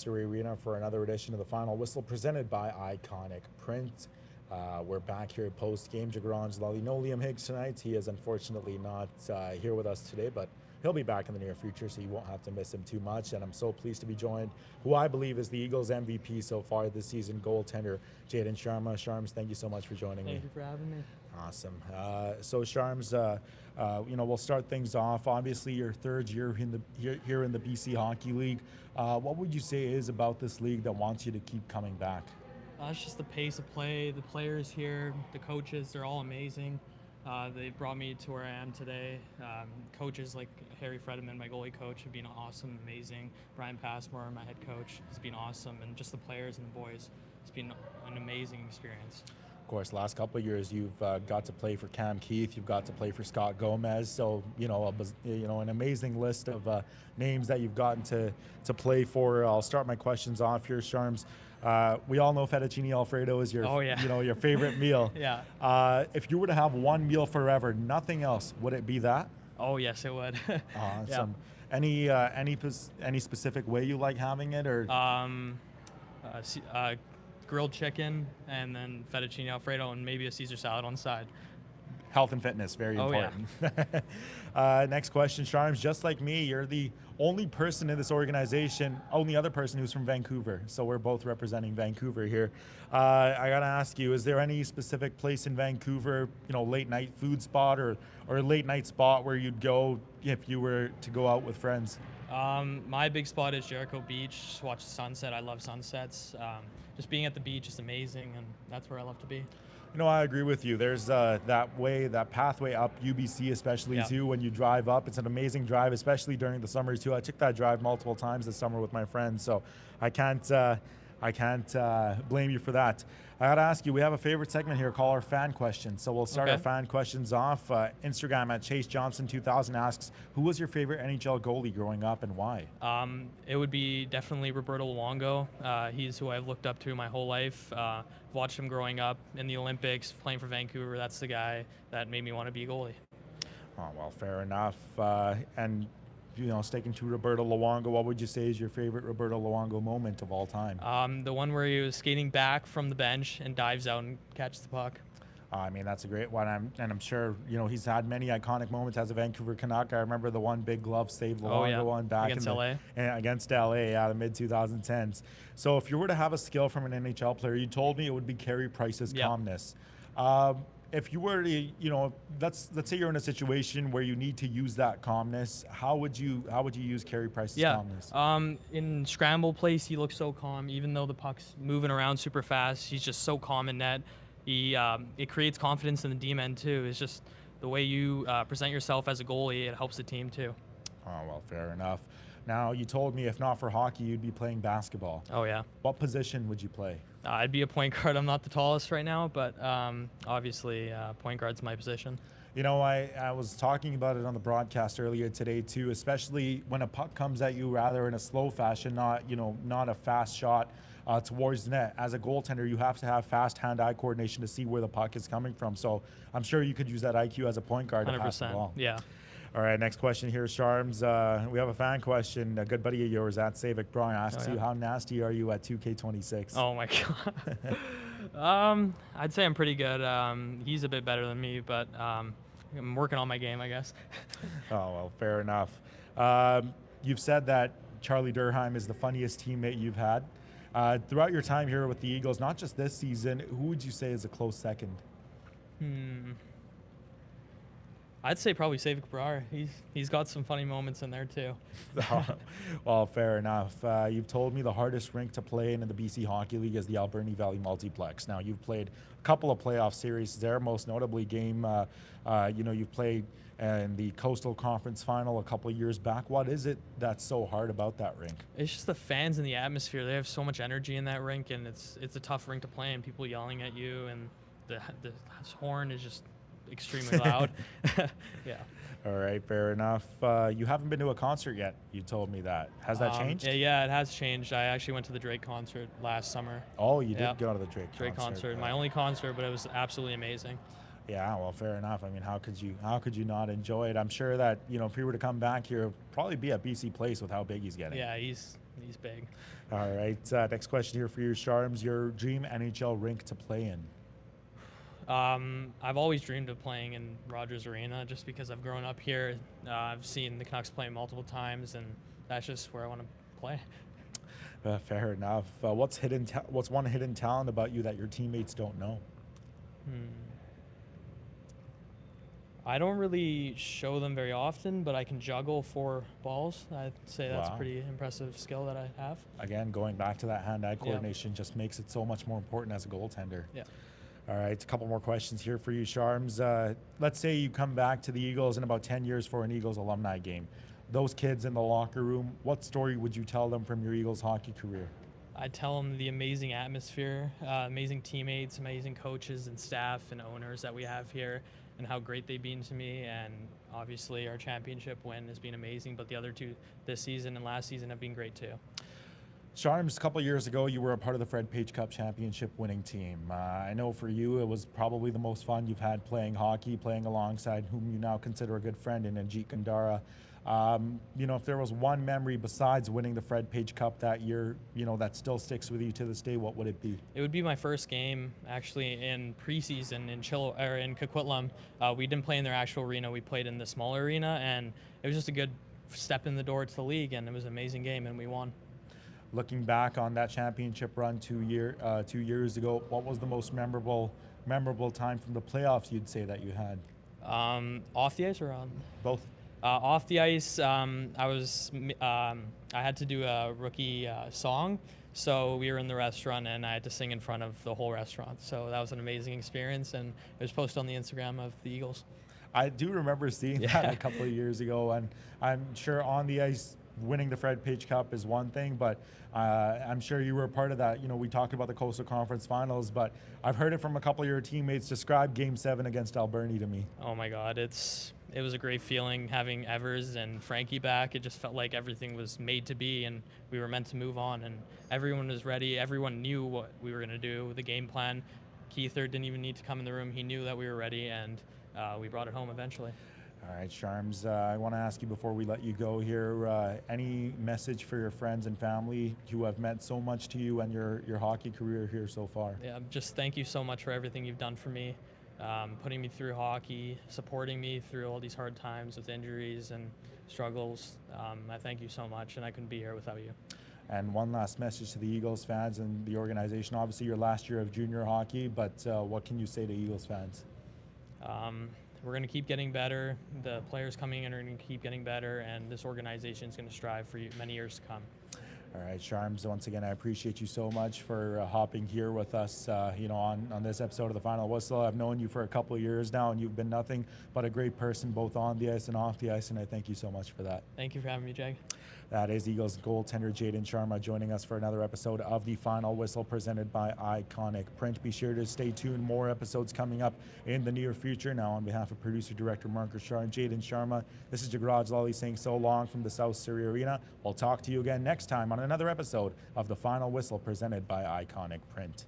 Surrey Arena for another edition of the Final Whistle presented by Ikonik Print. We're back here post-game. Jag and Liam. No Liam Higgs tonight. He is unfortunately not here with us today, but he'll be back in the near future, so you won't have to miss him too much. And I'm so pleased to be joined, who I believe is the Eagles MVP so far this season, goaltender Jaiden Sharma. Sharms, thank you so much for joining me. Thank you for having me. Awesome. So Sharms, we'll start things off. Obviously, your third year here in the BC Hockey League. What would you say is about this league that wants you to keep coming back? It's just the pace of play, the players here, the coaches, they're all amazing. They brought me to where I am today. Coaches like Harry Frediman, my goalie coach, have been awesome, amazing. Brian Passmore, my head coach, has been awesome. And just the players and the boys, it's been an amazing experience. Of course, last couple of years you've got to play for Cam Keith, you've got to play for Scott Gomez, so an amazing list of names that you've gotten to play for. I'll start my questions off here, Sharms. We all know fettuccine alfredo is your your favorite meal. Yeah. If you were to have one meal forever, nothing else, would it be that? Oh yes, it would. Awesome. Yeah. Any specific way you like having it, or? Grilled chicken, and then fettuccine alfredo, and maybe a Caesar salad on the side. Health and fitness, very important. Yeah. Next question, Sharms. Just like me, you're the only person in this organization, only other person who's from Vancouver. So we're both representing Vancouver here. I gotta ask you, is there any specific place in Vancouver, late night food spot or late night spot where you'd go if you were to go out with friends? My big spot is Jericho Beach. Just watch the sunset. I love sunsets. Just being at the beach is amazing, and that's where I love to be. I agree with you. There's that pathway up UBC, especially too, when you drive up. It's an amazing drive, especially during the summers too. I took that drive multiple times this summer with my friends, so I can't blame you for that. I gotta ask you, we have a favorite segment here called our fan questions. So we'll start our fan questions off. Instagram at Chase Johnson 2000 asks, who was your favorite NHL goalie growing up and why? It would be definitely Roberto Luongo. He's who I've looked up to my whole life. Watched him growing up in the Olympics, playing for Vancouver. That's the guy that made me want to be a goalie. Oh, well, fair enough. And sticking to Roberto Luongo, what would you say is your favorite Roberto Luongo moment of all time? The one where he was skating back from the bench and dives out and catches the puck. That's a great one. I'm sure, he's had many iconic moments as a Vancouver Canuck. I remember the one big glove save Luongo one back against against LA, the mid 2010s. So if you were to have a skill from an NHL player, you told me it would be Carey Price's calmness. If you were to, let's say you're in a situation where you need to use that calmness, how would you use Carey Price's calmness? In scramble place, he looks so calm, even though the puck's moving around super fast. He's just so calm in net. It creates confidence in the D-men too. It's just the way you present yourself as a goalie. It helps the team too. Oh, well, fair enough. Now, you told me if not for hockey, you'd be playing basketball. Oh, yeah. What position would you play? I'd be a point guard. I'm not the tallest right now, but obviously point guard's my position. I was talking about it on the broadcast earlier today too, especially when a puck comes at you rather in a slow fashion, not a fast shot towards the net. As a goaltender, you have to have fast hand-eye coordination to see where the puck is coming from. So I'm sure you could use that IQ as a point guard 100%, to pass the ball. Yeah. All right, next question here, Sharms. We have a fan question. A good buddy of yours, at Savic Brian, asks you, how nasty are you at 2K26? Oh, my God. I'd say I'm pretty good. He's a bit better than me, but I'm working on my game, I guess. Oh, well, fair enough. You've said that Charlie Durheim is the funniest teammate you've had. Throughout your time here with the Eagles, not just this season, who would you say is a close second? I'd say probably Savic Brar. He's got some funny moments in there too. Well, fair enough. You've told me the hardest rink to play in the BC Hockey League is the Alberni Valley Multiplex. Now, you've played a couple of playoff series there, most notably you've played in the Coastal Conference Final a couple of years back. What is it that's so hard about that rink? It's just the fans and the atmosphere. They have so much energy in that rink, and it's a tough rink to play, and people yelling at you, and the horn is just extremely loud. Yeah. All right, fair enough. You haven't been to a concert yet. You told me that. Has that changed? Yeah, it has changed. I actually went to the Drake concert last summer. Oh, you did go to the Drake concert. My only concert, but it was absolutely amazing. Yeah, well, fair enough. I mean, how could you not enjoy it? I'm sure that if he were to come back here, it'd probably be at BC Place with how big he's getting. Yeah, he's He's big. All right. Next question here for you, Sharms. Your dream NHL rink to play in? I've always dreamed of playing in Rogers Arena just because I've grown up here. I've seen the Canucks play multiple times, and that's just where I want to play. Fair enough. What's one hidden talent about you that your teammates don't know? I don't really show them very often, but I can juggle 4 balls. I'd say that's a Wow. pretty impressive skill that I have. Again, going back to that hand-eye Yeah. coordination just makes it so much more important as a goaltender. Yeah. All right, a couple more questions here for you, Sharms. Let's say you come back to the Eagles in about 10 years for an Eagles alumni game. Those kids in the locker room, what story would you tell them from your Eagles hockey career? I tell them the amazing atmosphere, amazing teammates, amazing coaches and staff and owners that we have here, and how great they've been to me. And obviously our championship win has been amazing, but the other 2 this season and last season have been great too. Sharms, a couple years ago, you were a part of the Fred Page Cup championship winning team. I know for you, it was probably the most fun you've had playing hockey, playing alongside whom you now consider a good friend in Ajit Gandara. If there was one memory besides winning the Fred Page Cup that year, that still sticks with you to this day, what would it be? It would be my first game actually in preseason in Coquitlam. We didn't play in their actual arena. We played in the smaller arena, and it was just a good step in the door to the league, and it was an amazing game, and we won. Looking back on that championship run 2 years ago, what was the most memorable time from the playoffs you'd say that you had? Off the ice or on? Both. Off the ice, I had to do a rookie song, so we were in the restaurant and I had to sing in front of the whole restaurant. So that was an amazing experience, and it was posted on the Instagram of the Eagles. I do remember seeing that a couple of years ago, and I'm sure on the ice winning the Fred Page Cup is one thing, but I'm sure you were a part of that. We talked about the Coastal Conference Finals, but I've heard it from a couple of your teammates. Describe Game 7 against Alberni to me. Oh my God, it was a great feeling having Evers and Frankie back. It just felt like everything was made to be, and we were meant to move on, and everyone was ready. Everyone knew what we were going to do, the game plan. Keither didn't even need to come in the room. He knew that we were ready, and we brought it home eventually. All right, Sharms, I want to ask you before we let you go here, any message for your friends and family who have meant so much to you and your hockey career here so far? Yeah, just thank you so much for everything you've done for me, putting me through hockey, supporting me through all these hard times with injuries and struggles. I thank you so much, and I couldn't be here without you. And one last message to the Eagles fans and the organization. Obviously, your last year of junior hockey, but what can you say to Eagles fans? We're going to keep getting better. The players coming in are going to keep getting better, and this organization is going to strive for many years to come. All right, Sharms, once again, I appreciate you so much for hopping here with us, on this episode of The Final Whistle. I've known you for a couple of years now, and you've been nothing but a great person both on the ice and off the ice, and I thank you so much for that. Thank you for having me, Jag. That is Eagles goaltender Jaiden Sharma joining us for another episode of The Final Whistle presented by Ikonik Print. Be sure to stay tuned. More episodes coming up in the near future. Now, on behalf of producer-director Marcus Shaw and Jaiden Sharma, this is Jagraj Lally saying so long from the South Surrey Arena. We'll talk to you again next time on another episode of The Final Whistle presented by Ikonik Print.